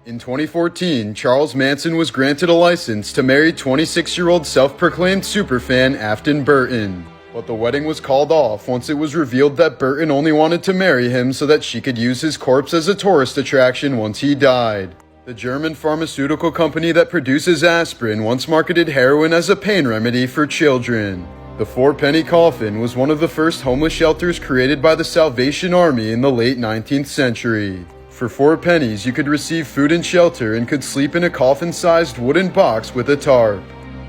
In 2014, Charles Manson was granted a license to marry 26-year-old self-proclaimed superfan Afton Burton. But the wedding was called off once it was revealed that Burton only wanted to marry him so that she could use his corpse as a tourist attraction once he died. The German pharmaceutical company that produces aspirin once marketed heroin as a pain remedy for children. The four-penny coffin was one of the first homeless shelters created by the Salvation Army in the late 19th century. For 4 pennies, you could receive food and shelter and could sleep in a coffin-sized wooden box with a tarp.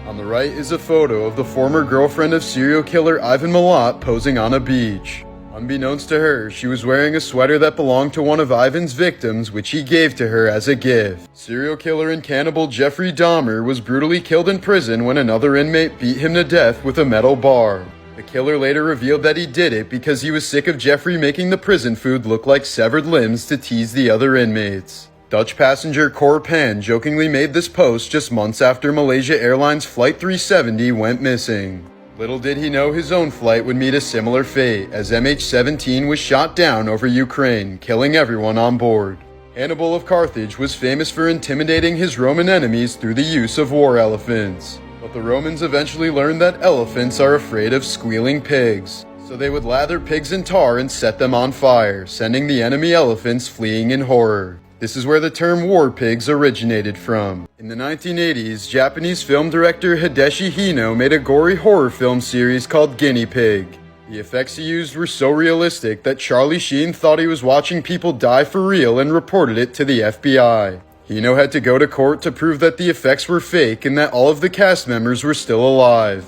On the right is a photo of the former girlfriend of serial killer Ivan Milat posing on a beach. Unbeknownst to her, she was wearing a sweater that belonged to one of Ivan's victims, which he gave to her as a gift. Serial killer and cannibal Jeffrey Dahmer was brutally killed in prison when another inmate beat him to death with a metal bar. The killer later revealed that he did it because he was sick of Jeffrey making the prison food look like severed limbs to tease the other inmates. Dutch passenger Cor Pan jokingly made this post just months after Malaysia Airlines Flight 370 went missing. Little did he know his own flight would meet a similar fate, as MH17 was shot down over Ukraine, killing everyone on board. Hannibal of Carthage was famous for intimidating his Roman enemies through the use of war elephants. But the Romans eventually learned that elephants are afraid of squealing pigs, so they would lather pigs in tar and set them on fire, sending the enemy elephants fleeing in horror. This is where the term war pigs originated from. In the 1980s, Japanese film director Hideshi Hino made a gory horror film series called Guinea Pig. The effects he used were so realistic that Charlie Sheen thought he was watching people die for real and reported it to the FBI. Hino had to go to court to prove that the effects were fake and that all of the cast members were still alive.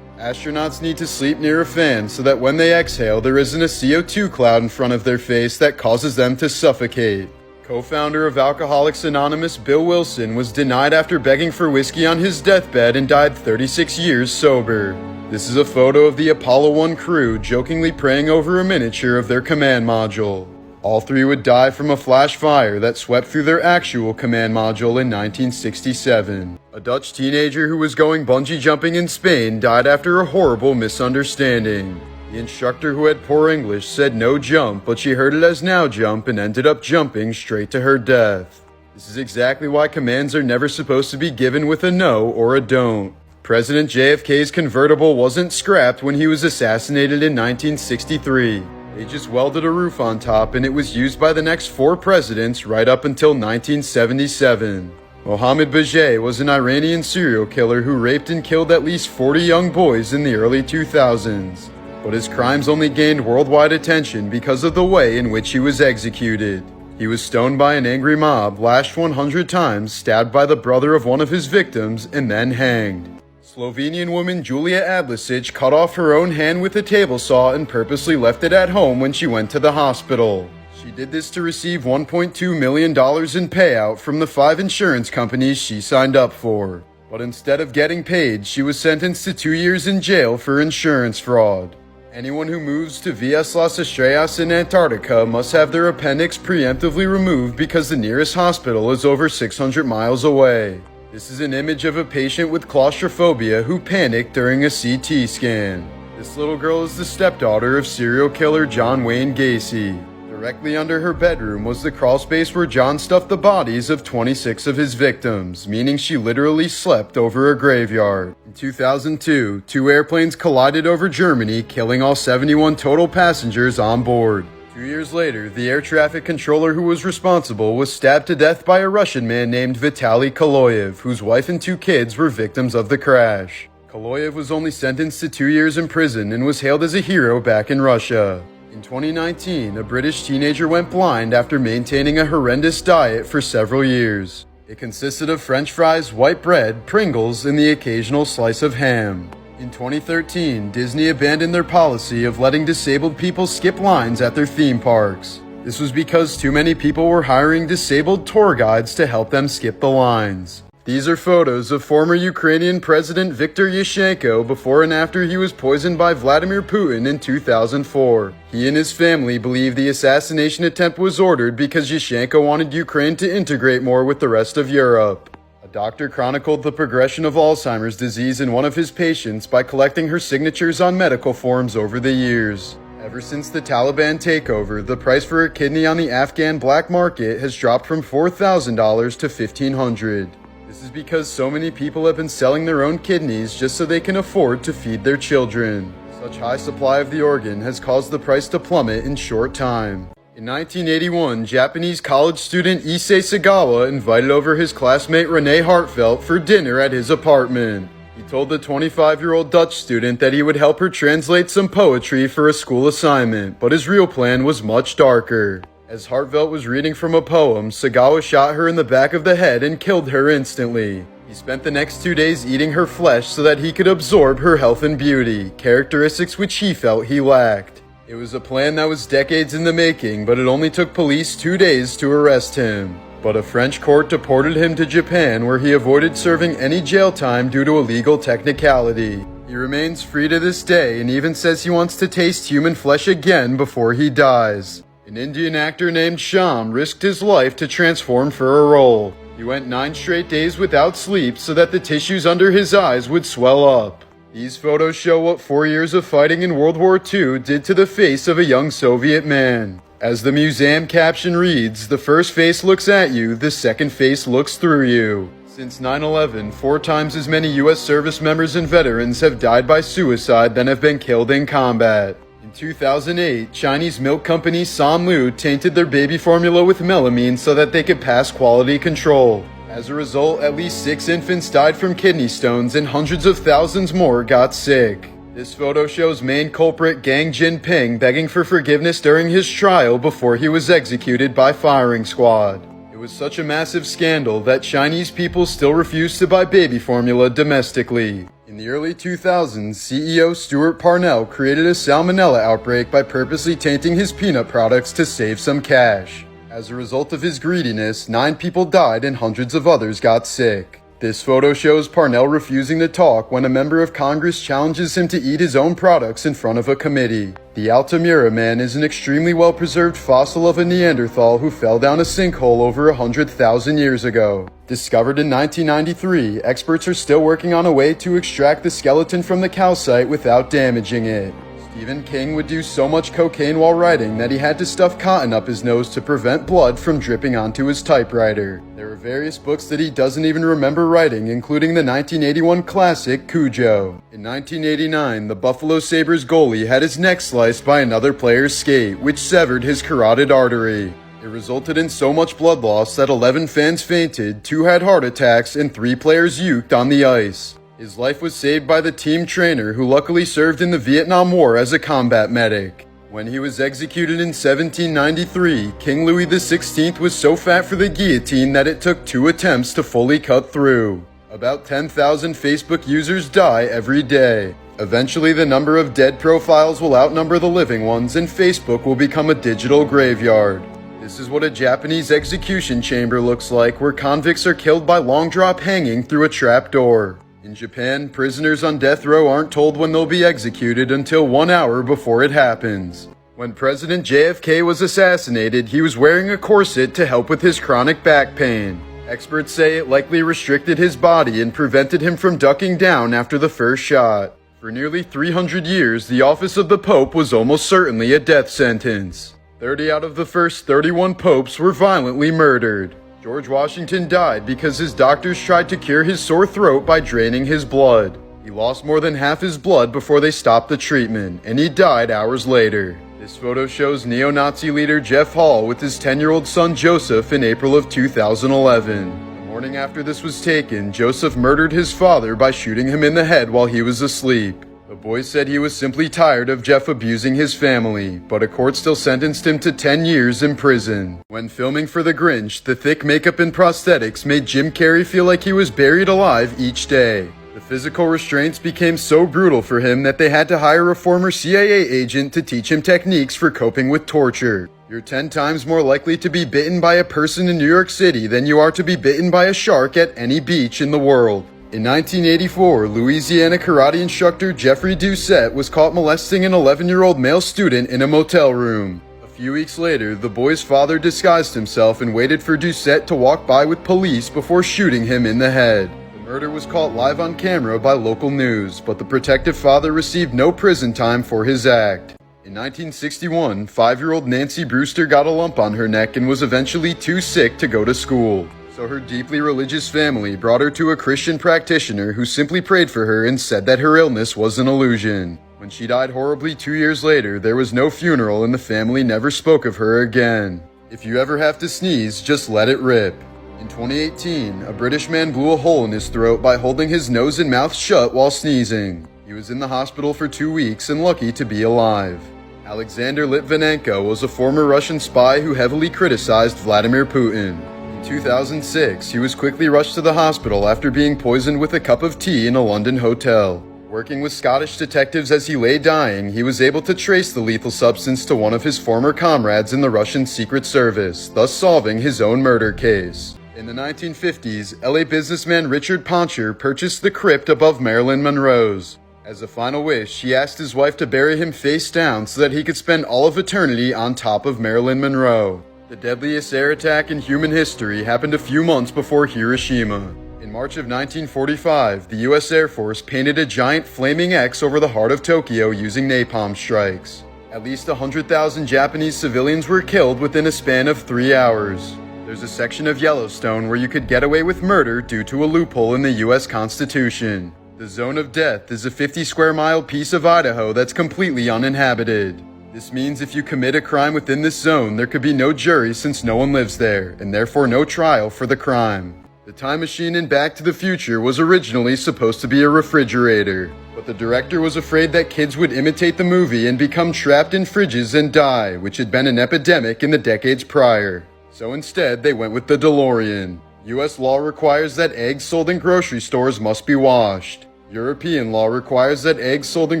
Astronauts need to sleep near a fan so that when they exhale there isn't a CO2 cloud in front of their face that causes them to suffocate. Co-founder of Alcoholics Anonymous Bill Wilson was denied after begging for whiskey on his deathbed and died 36 years sober. This is a photo of the Apollo 1 crew jokingly praying over a miniature of their command module. All 3 would die from a flash fire that swept through their actual command module in 1967. A Dutch teenager who was going bungee jumping in Spain died after a horrible misunderstanding. The instructor, who had poor English, said no jump, but she heard it as now jump and ended up jumping straight to her death. This is exactly why commands are never supposed to be given with a no or a don't. President JFK's convertible wasn't scrapped when he was assassinated in 1963. They just welded a roof on top and it was used by the next 4 presidents right up until 1977. Mohammed Bajay was an Iranian serial killer who raped and killed at least 40 young boys in the early 2000s. But his crimes only gained worldwide attention because of the way in which he was executed. He was stoned by an angry mob, lashed 100 times, stabbed by the brother of one of his victims, and then hanged. Slovenian woman Julia Adlisic cut off her own hand with a table saw and purposely left it at home when she went to the hospital. She did this to receive $1.2 million in payout from the 5 insurance companies she signed up for. But instead of getting paid, she was sentenced to 2 years in jail for insurance fraud. Anyone who moves to Villas Las Estrellas in Antarctica must have their appendix preemptively removed because the nearest hospital is over 600 miles away. This is an image of a patient with claustrophobia who panicked during a CT scan. This little girl is the stepdaughter of serial killer John Wayne Gacy. Directly under her bedroom was the crawl space where John stuffed the bodies of 26 of his victims, meaning she literally slept over a graveyard. In 2002, 2 airplanes collided over Germany, killing all 71 total passengers on board. 2 years later, the air traffic controller who was responsible was stabbed to death by a Russian man named Vitaly Kaloyev, whose wife and 2 kids were victims of the crash. Kaloyev was only sentenced to 2 years in prison and was hailed as a hero back in Russia. In 2019, a British teenager went blind after maintaining a horrendous diet for several years. It consisted of French fries, white bread, Pringles, and the occasional slice of ham. In 2013, Disney abandoned their policy of letting disabled people skip lines at their theme parks. This was because too many people were hiring disabled tour guides to help them skip the lines. These are photos of former Ukrainian President Viktor Yushchenko before and after he was poisoned by Vladimir Putin in 2004. He and his family believe the assassination attempt was ordered because Yushchenko wanted Ukraine to integrate more with the rest of Europe. A doctor chronicled the progression of Alzheimer's disease in one of his patients by collecting her signatures on medical forms over the years. Ever since the Taliban takeover, the price for a kidney on the Afghan black market has dropped from $4,000 to $1,500. This is because so many people have been selling their own kidneys just so they can afford to feed their children. Such high supply of the organ has caused the price to plummet in short time. In 1981, Japanese college student Issei Sagawa invited over his classmate Rene Hartfelt for dinner at his apartment. He told the 25-year-old Dutch student that he would help her translate some poetry for a school assignment, but his real plan was much darker. As Hartfelt was reading from a poem, Sagawa shot her in the back of the head and killed her instantly. He spent the next 2 days eating her flesh so that he could absorb her health and beauty, characteristics which he felt he lacked. It was a plan that was decades in the making, but it only took police 2 days to arrest him. But a French court deported him to Japan, where he avoided serving any jail time due to a legal technicality. He remains free to this day and even says he wants to taste human flesh again before he dies. An Indian actor named Shyam risked his life to transform for a role. He went 9 straight days without sleep so that the tissues under his eyes would swell up. These photos show what 4 years of fighting in World War II did to the face of a young Soviet man. As the museum caption reads, "The first face looks at you, the second face looks through you." Since 9/11, 4 times as many U.S. service members and veterans have died by suicide than have been killed in combat. In 2008, Chinese milk company Sanlu tainted their baby formula with melamine so that they could pass quality control. As a result, at least 6 infants died from kidney stones and hundreds of thousands more got sick. This photo shows main culprit Gang Jinping begging for forgiveness during his trial before he was executed by firing squad. It was such a massive scandal that Chinese people still refuse to buy baby formula domestically. In the early 2000s, CEO Stuart Parnell created a salmonella outbreak by purposely tainting his peanut products to save some cash. As a result of his greediness, 9 people died and hundreds of others got sick. This photo shows Parnell refusing to talk when a member of Congress challenges him to eat his own products in front of a committee. The Altamira man is an extremely well-preserved fossil of a Neanderthal who fell down a sinkhole over 100,000 years ago. Discovered in 1993, experts are still working on a way to extract the skeleton from the calcite without damaging it. Stephen King would do so much cocaine while writing that he had to stuff cotton up his nose to prevent blood from dripping onto his typewriter. There are various books that he doesn't even remember writing, including the 1981 classic Cujo. In 1989, the Buffalo Sabres goalie had his neck sliced by another player's skate, which severed his carotid artery. It resulted in so much blood loss that 11 fans fainted, 2 had heart attacks, and 3 players uked on the ice. His life was saved by the team trainer, who luckily served in the Vietnam War as a combat medic. When he was executed in 1793, King Louis XVI was so fat for the guillotine that it took 2 attempts to fully cut through. About 10,000 Facebook users die every day. Eventually, the number of dead profiles will outnumber the living ones, and Facebook will become a digital graveyard. This is what a Japanese execution chamber looks like, where convicts are killed by long drop hanging through a trap door. In Japan, prisoners on death row aren't told when they'll be executed until 1 hour before it happens. When President JFK was assassinated, he was wearing a corset to help with his chronic back pain. Experts say it likely restricted his body and prevented him from ducking down after the first shot. For nearly 300 years, the office of the Pope was almost certainly a death sentence. 30 out of the first 31 popes were violently murdered. George Washington died because his doctors tried to cure his sore throat by draining his blood. He lost more than half his blood before they stopped the treatment, and he died hours later. This photo shows neo-Nazi leader Jeff Hall with his 10-year-old son Joseph in April of 2011. The morning after this was taken, Joseph murdered his father by shooting him in the head while he was asleep. The boy said he was simply tired of Jeff abusing his family, but a court still sentenced him to 10 years in prison. When filming for The Grinch, the thick makeup and prosthetics made Jim Carrey feel like he was buried alive each day. The physical restraints became so brutal for him that they had to hire a former CIA agent to teach him techniques for coping with torture. You're 10 times more likely to be bitten by a person in New York City than you are to be bitten by a shark at any beach in the world. In 1984, Louisiana karate instructor Jeffrey Doucette was caught molesting an 11-year-old male student in a motel room. A few weeks later, the boy's father disguised himself and waited for Doucette to walk by with police before shooting him in the head. The murder was caught live on camera by local news, but the protective father received no prison time for his act. In 1961, 5-year-old Nancy Brewster got a lump on her neck and was eventually too sick to go to school. So her deeply religious family brought her to a Christian practitioner who simply prayed for her and said that her illness was an illusion. When she died horribly 2 years later, there was no funeral and the family never spoke of her again. If you ever have to sneeze, just let it rip. In 2018, a British man blew a hole in his throat by holding his nose and mouth shut while sneezing. He was in the hospital for 2 weeks and lucky to be alive. Alexander Litvinenko was a former Russian spy who heavily criticized Vladimir Putin. In 2006, he was quickly rushed to the hospital after being poisoned with a cup of tea in a London hotel. Working with Scottish detectives as he lay dying, he was able to trace the lethal substance to one of his former comrades in the Russian Secret Service, thus solving his own murder case. In the 1950s, LA businessman Richard Poncher purchased the crypt above Marilyn Monroe's. As a final wish, he asked his wife to bury him face down so that he could spend all of eternity on top of Marilyn Monroe. The deadliest air attack in human history happened a few months before Hiroshima. In March of 1945, the U.S. Air Force painted a giant flaming X over the heart of Tokyo using napalm strikes. At least 100,000 Japanese civilians were killed within a span of 3 hours. There's a section of Yellowstone where you could get away with murder due to a loophole in the U.S. Constitution. The Zone of Death is a 50-square-mile piece of Idaho that's completely uninhabited. This means if you commit a crime within this zone, there could be no jury since no one lives there, and therefore no trial for the crime. The time machine in Back to the Future was originally supposed to be a refrigerator, but the director was afraid that kids would imitate the movie and become trapped in fridges and die, which had been an epidemic in the decades prior. So instead, they went with the DeLorean. US law requires that eggs sold in grocery stores must be washed. European law requires that eggs sold in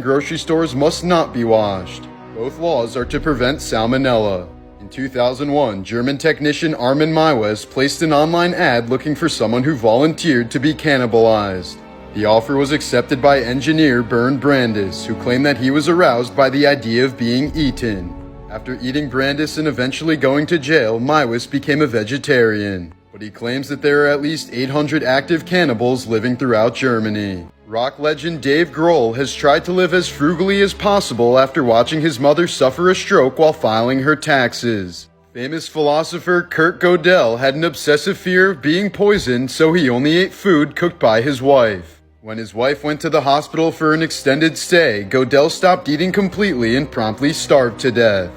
grocery stores must not be washed. Both laws are to prevent salmonella. In 2001, German technician Armin Maiwes placed an online ad looking for someone who volunteered to be cannibalized. The offer was accepted by engineer Bernd Brandis, who claimed that he was aroused by the idea of being eaten. After eating Brandis and eventually going to jail, Maiwes became a vegetarian. But he claims that there are at least 800 active cannibals living throughout Germany. Rock legend Dave Grohl has tried to live as frugally as possible after watching his mother suffer a stroke while filing her taxes. Famous philosopher Kurt Gödel had an obsessive fear of being poisoned, so he only ate food cooked by his wife. When his wife went to the hospital for an extended stay, Gödel stopped eating completely and promptly starved to death.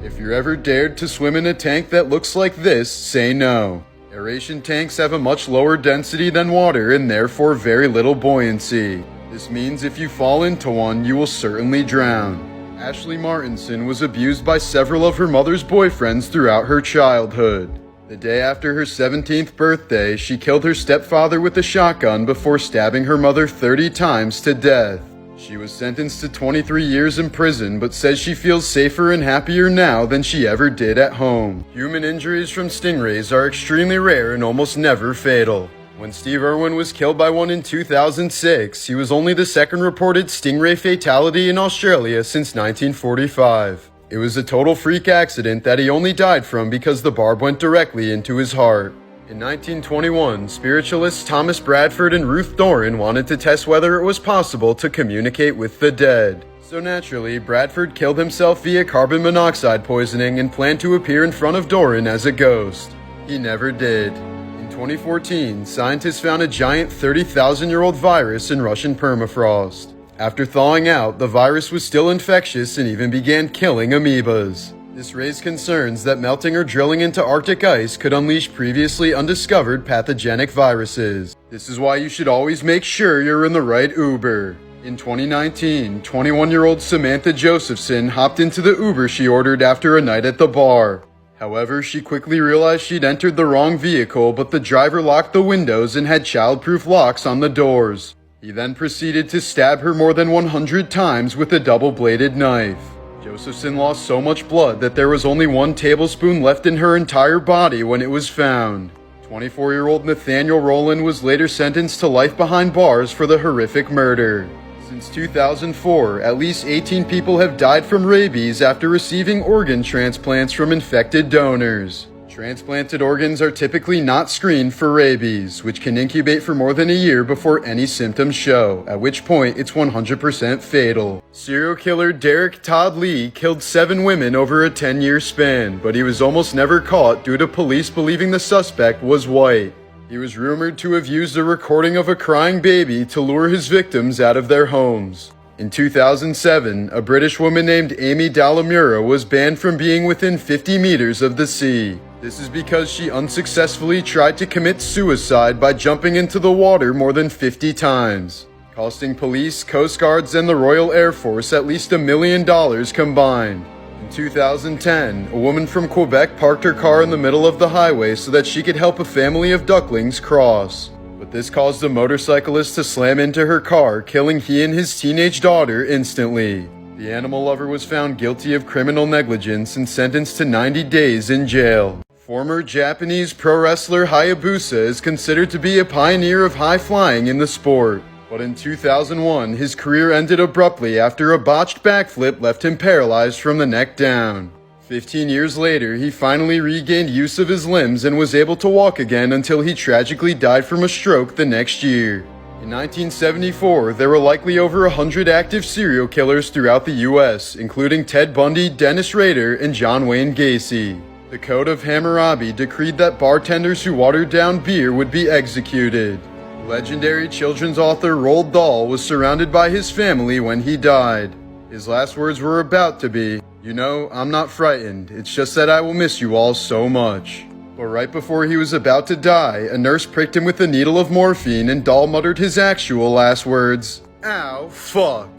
If you're ever dared to swim in a tank that looks like this, say no. Aeration tanks have a much lower density than water and therefore very little buoyancy. This means if you fall into one, you will certainly drown. Ashley Martinson was abused by several of her mother's boyfriends throughout her childhood. The day after her 17th birthday, she killed her stepfather with a shotgun before stabbing her mother 30 times to death. She was sentenced to 23 years in prison, but says she feels safer and happier now than she ever did at home. Human injuries from stingrays are extremely rare and almost never fatal. When Steve Irwin was killed by one in 2006, he was only the second reported stingray fatality in Australia since 1945. It was a total freak accident that he only died from because the barb went directly into his heart. In 1921, spiritualists Thomas Bradford and Ruth Doran wanted to test whether it was possible to communicate with the dead. So naturally, Bradford killed himself via carbon monoxide poisoning and planned to appear in front of Doran as a ghost. He never did. In 2014, scientists found a giant 30,000-year-old virus in Russian permafrost. After thawing out, the virus was still infectious and even began killing amoebas. This raised concerns that melting or drilling into Arctic ice could unleash previously undiscovered pathogenic viruses. This is why you should always make sure you're in the right Uber. In 2019, 21-year-old Samantha Josephson hopped into the Uber she ordered after a night at the bar. However, she quickly realized she'd entered the wrong vehicle, but the driver locked the windows and had childproof locks on the doors. He then proceeded to stab her more than 100 times with a double-bladed knife. Josephson lost so much blood that there was only 1 tablespoon left in her entire body when it was found. 24-year-old Nathaniel Rowland was later sentenced to life behind bars for the horrific murder. Since 2004, at least 18 people have died from rabies after receiving organ transplants from infected donors. Transplanted organs are typically not screened for rabies, which can incubate for more than a year before any symptoms show, at which point it's 100% fatal. Serial killer Derek Todd Lee killed 7 women over a 10-year span, but he was almost never caught due to police believing the suspect was white. He was rumored to have used a recording of a crying baby to lure his victims out of their homes. In 2007, a British woman named Amy Dalamura was banned from being within 50 meters of the sea. This is because she unsuccessfully tried to commit suicide by jumping into the water more than 50 times, costing police, Coast Guards, and the Royal Air Force at least $1 million combined. In 2010, a woman from Quebec parked her car in the middle of the highway so that she could help a family of ducklings cross. But this caused a motorcyclist to slam into her car, killing he and his teenage daughter instantly. The animal lover was found guilty of criminal negligence and sentenced to 90 days in jail. Former Japanese pro wrestler Hayabusa is considered to be a pioneer of high flying in the sport. But in 2001, his career ended abruptly after a botched backflip left him paralyzed from the neck down. 15 years later, he finally regained use of his limbs and was able to walk again until he tragically died from a stroke the next year. In 1974, there were likely over 100 active serial killers throughout the U.S., including Ted Bundy, Dennis Rader, and John Wayne Gacy. The Code of Hammurabi decreed that bartenders who watered down beer would be executed. Legendary children's author Roald Dahl was surrounded by his family when he died. His last words were about to be, "You know, I'm not frightened, it's just that I will miss you all so much." But right before he was about to die, a nurse pricked him with a needle of morphine and Dahl muttered his actual last words, "Ow, fuck."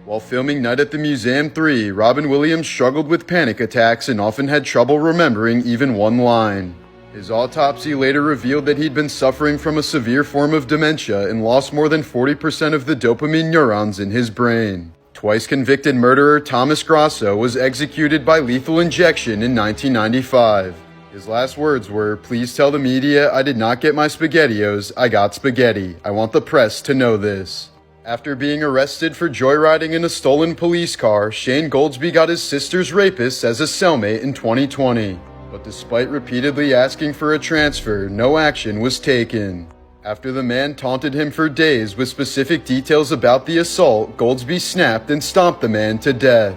While filming Night at the Museum 3, Robin Williams struggled with panic attacks and often had trouble remembering even one line. His autopsy later revealed that he'd been suffering from a severe form of dementia and lost more than 40% of the dopamine neurons in his brain. Twice convicted murderer Thomas Grasso was executed by lethal injection in 1995. His last words were, "Please tell the media I did not get my SpaghettiOs, I got spaghetti. I want the press to know this." After being arrested for joyriding in a stolen police car, Shane Goldsby got his sister's rapist as a cellmate in 2020. But despite repeatedly asking for a transfer, no action was taken. After the man taunted him for days with specific details about the assault, Goldsby snapped and stomped the man to death.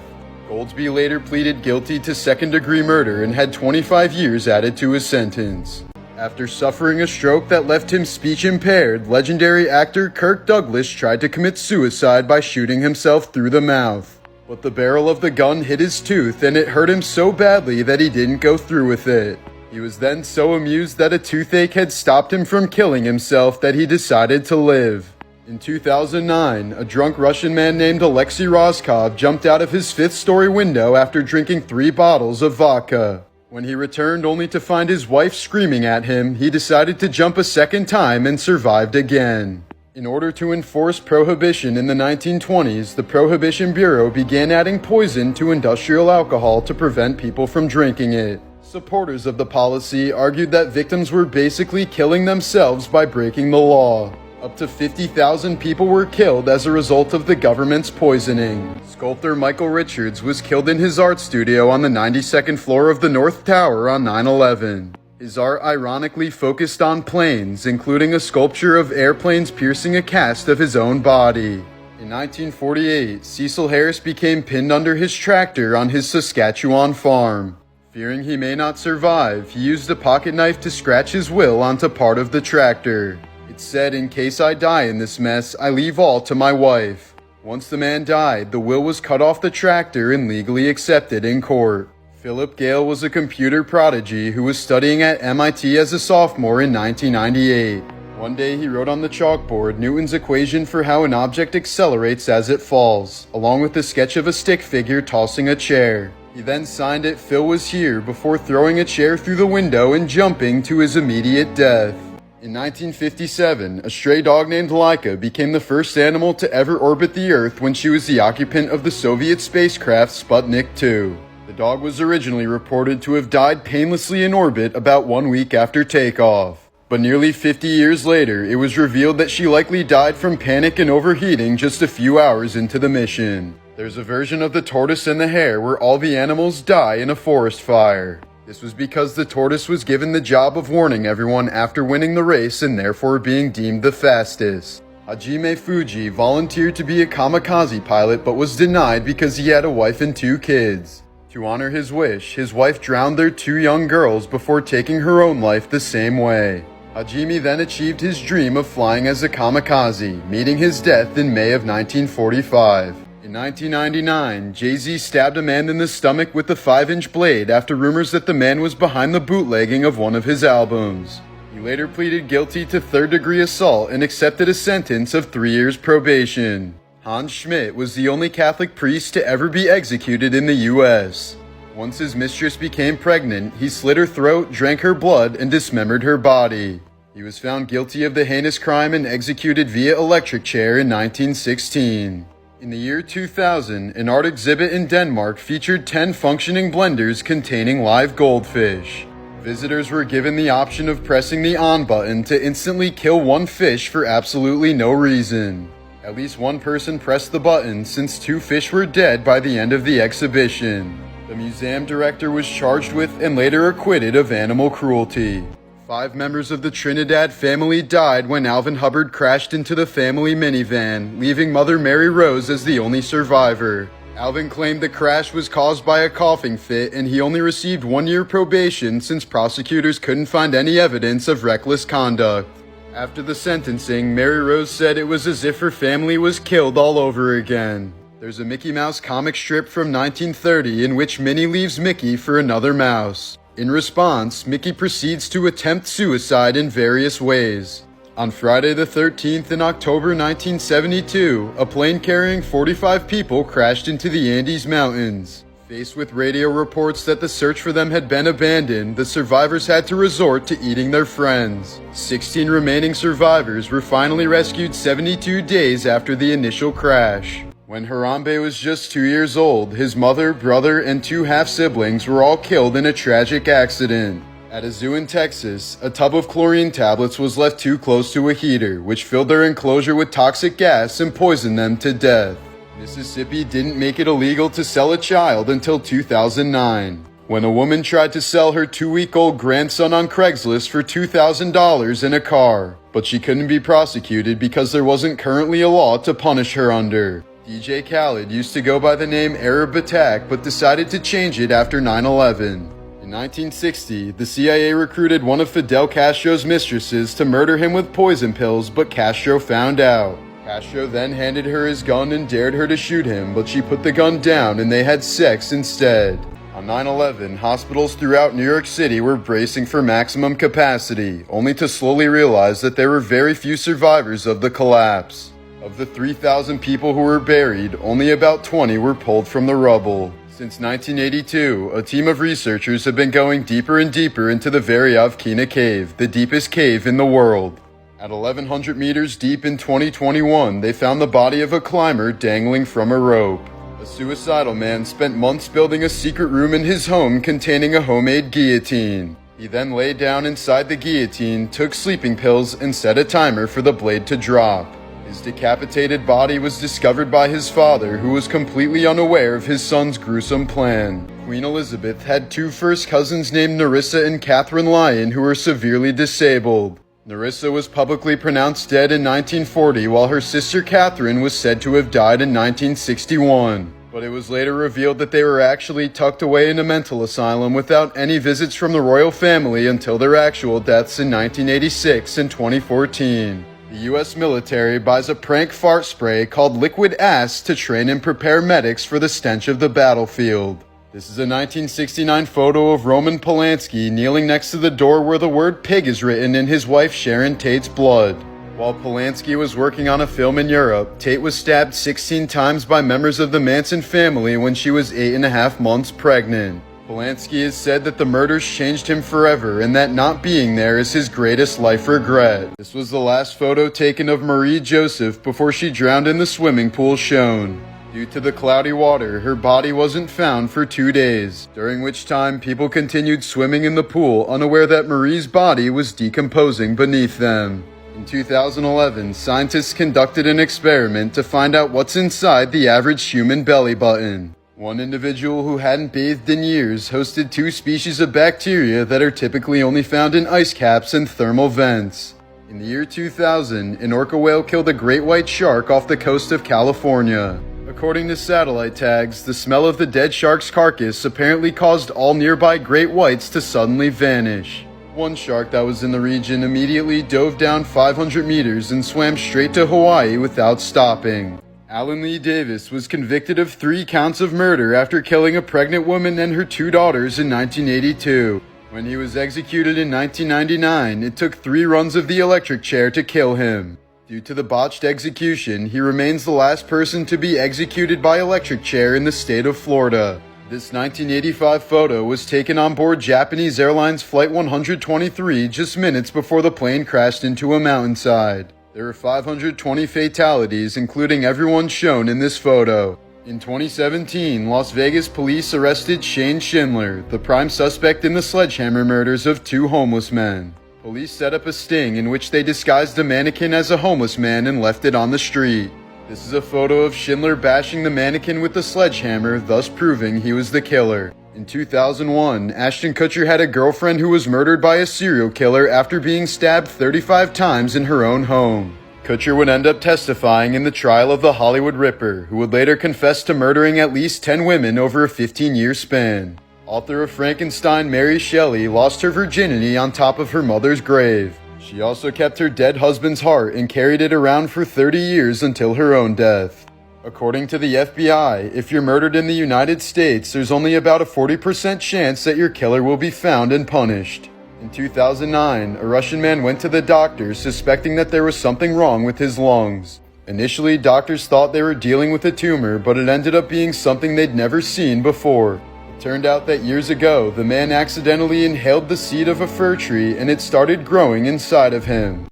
Goldsby later pleaded guilty to second-degree murder and had 25 years added to his sentence. After suffering a stroke that left him speech-impaired, legendary actor Kirk Douglas tried to commit suicide by shooting himself through the mouth. But the barrel of the gun hit his tooth and it hurt him so badly that he didn't go through with it. He was then so amused that a toothache had stopped him from killing himself that he decided to live. In 2009, a drunk Russian man named Alexei Rostkov jumped out of his 5th-story window after drinking 3 bottles of vodka. When he returned only to find his wife screaming at him, he decided to jump a second time and survived again. In order to enforce prohibition in the 1920s, the Prohibition Bureau began adding poison to industrial alcohol to prevent people from drinking it. Supporters of the policy argued that victims were basically killing themselves by breaking the law. Up to 50,000 people were killed as a result of the government's poisoning. Sculptor Michael Richards was killed in his art studio on the 92nd floor of the North Tower on 9/11. His art ironically focused on planes, including a sculpture of airplanes piercing a cast of his own body. In 1948, Cecil Harris became pinned under his tractor on his Saskatchewan farm. Fearing he may not survive, he used a pocket knife to scratch his will onto part of the tractor. It said, "In case I die in this mess, I leave all to my wife." Once the man died, the will was cut off the tractor and legally accepted in court. Philip Gale was a computer prodigy who was studying at MIT as a sophomore in 1998. One day he wrote on the chalkboard Newton's equation for how an object accelerates as it falls, along with a sketch of a stick figure tossing a chair. He then signed it "Phil was here" before throwing a chair through the window and jumping to his immediate death. In 1957, a stray dog named Laika became the first animal to ever orbit the Earth when she was the occupant of the Soviet spacecraft Sputnik 2. The dog was originally reported to have died painlessly in orbit about 1 week after takeoff. But nearly 50 years later, it was revealed that she likely died from panic and overheating just a few hours into the mission. There's a version of The Tortoise and the Hare where all the animals die in a forest fire. This was because the tortoise was given the job of warning everyone after winning the race and therefore being deemed the fastest. Hajime Fuji volunteered to be a kamikaze pilot but was denied because he had a wife and 2 kids. To honor his wish, his wife drowned their 2 young girls before taking her own life the same way. Hajime then achieved his dream of flying as a kamikaze, meeting his death in May of 1945. In 1999, Jay-Z stabbed a man in the stomach with a 5-inch blade after rumors that the man was behind the bootlegging of one of his albums. He later pleaded guilty to 3rd-degree assault and accepted a sentence of 3 years probation. Hans Schmidt was the only Catholic priest to ever be executed in the U.S. Once his mistress became pregnant, he slit her throat, drank her blood, and dismembered her body. He was found guilty of the heinous crime and executed via electric chair in 1916. In the year 2000, an art exhibit in Denmark featured 10 functioning blenders containing live goldfish. Visitors were given the option of pressing the on button to instantly kill 1 fish for absolutely no reason. At least 1 person pressed the button since 2 fish were dead by the end of the exhibition. The museum director was charged with and later acquitted of animal cruelty. 5 members of the Trinidad family died when Alvin Hubbard crashed into the family minivan, leaving Mother Mary Rose as the only survivor. Alvin claimed the crash was caused by a coughing fit and he only received 1 year probation since prosecutors couldn't find any evidence of reckless conduct. After the sentencing, Mary Rose said it was as if her family was killed all over again. There's a Mickey Mouse comic strip from 1930 in which Minnie leaves Mickey for another mouse. In response, Mickey proceeds to attempt suicide in various ways. On Friday the 13th in October 1972, a plane carrying 45 people crashed into the Andes Mountains. Faced with radio reports that the search for them had been abandoned, the survivors had to resort to eating their friends. 16 remaining survivors were finally rescued 72 days after the initial crash. When Harambe was just 2 years old, his mother, brother, and 2 half-siblings were all killed in a tragic accident. At a zoo in Texas, a tub of chlorine tablets was left too close to a heater, which filled their enclosure with toxic gas and poisoned them to death. Mississippi didn't make it illegal to sell a child until 2009, when a woman tried to sell her 2-week-old grandson on Craigslist for $2,000 in a car, but she couldn't be prosecuted because there wasn't currently a law to punish her under. DJ Khaled used to go by the name Arab Attack but decided to change it after 9/11. In 1960, the CIA recruited one of Fidel Castro's mistresses to murder him with poison pills, but Castro found out. Castro then handed her his gun and dared her to shoot him, but she put the gun down and they had sex instead. On 9/11, hospitals throughout New York City were bracing for maximum capacity, only to slowly realize that there were very few survivors of the collapse. Of the 3,000 people who were buried, only about 20 were pulled from the rubble. Since 1982, a team of researchers have been going deeper and deeper into the Veryovkina Cave, the deepest cave in the world. At 1,100 meters deep in 2021, they found the body of a climber dangling from a rope. A suicidal man spent months building a secret room in his home containing a homemade guillotine. He then lay down inside the guillotine, took sleeping pills, and set a timer for the blade to drop. His decapitated body was discovered by his father, who was completely unaware of his son's gruesome plan. Queen Elizabeth had 2 first cousins named Nerissa and Catherine Lyon who were severely disabled. Nerissa was publicly pronounced dead in 1940, while her sister Catherine was said to have died in 1961. But it was later revealed that they were actually tucked away in a mental asylum without any visits from the royal family until their actual deaths in 1986 and 2014. The U.S. military buys a prank fart spray called liquid ass to train and prepare medics for the stench of the battlefield. This is a 1969 photo of Roman Polanski kneeling next to the door where the word pig is written in his wife Sharon Tate's blood. While Polanski was working on a film in Europe, Tate was stabbed 16 times by members of the Manson family when she was 8.5 months pregnant. Polanski has said that the murders changed him forever and that not being there is his greatest life regret. This was the last photo taken of Marie Joseph before she drowned in the swimming pool shown. Due to the cloudy water, her body wasn't found for 2 days, during which time people continued swimming in the pool, unaware that Marie's body was decomposing beneath them. In 2011, scientists conducted an experiment to find out what's inside the average human belly button. One individual who hadn't bathed in years hosted 2 species of bacteria that are typically only found in ice caps and thermal vents. In the year 2000, an orca whale killed a great white shark off the coast of California. According to satellite tags, the smell of the dead shark's carcass apparently caused all nearby great whites to suddenly vanish. One shark that was in the region immediately dove down 500 meters and swam straight to Hawaii without stopping. Alan Lee Davis was convicted of 3 counts of murder after killing a pregnant woman and her 2 daughters in 1982. When he was executed in 1999, it took 3 runs of the electric chair to kill him. Due to the botched execution, he remains the last person to be executed by electric chair in the state of Florida. This 1985 photo was taken on board Japanese Airlines Flight 123 just minutes before the plane crashed into a mountainside. There were 520 fatalities, including everyone shown in this photo. In 2017, Las Vegas police arrested Shane Schindler, the prime suspect in the sledgehammer murders of 2 homeless men. Police set up a sting in which they disguised a mannequin as a homeless man and left it on the street. This is a photo of Schindler bashing the mannequin with the sledgehammer, thus proving he was the killer. In 2001, Ashton Kutcher had a girlfriend who was murdered by a serial killer after being stabbed 35 times in her own home. Kutcher would end up testifying in the trial of the Hollywood Ripper, who would later confess to murdering at least 10 women over a 15-year span. Author of Frankenstein, Mary Shelley, lost her virginity on top of her mother's grave. She also kept her dead husband's heart and carried it around for 30 years until her own death. According to the FBI, if you're murdered in the United States, there's only about a 40% chance that your killer will be found and punished. In 2009, a Russian man went to the doctors suspecting that there was something wrong with his lungs. Initially, doctors thought they were dealing with a tumor, but it ended up being something they'd never seen before. It turned out that years ago, the man accidentally inhaled the seed of a fir tree and it started growing inside of him.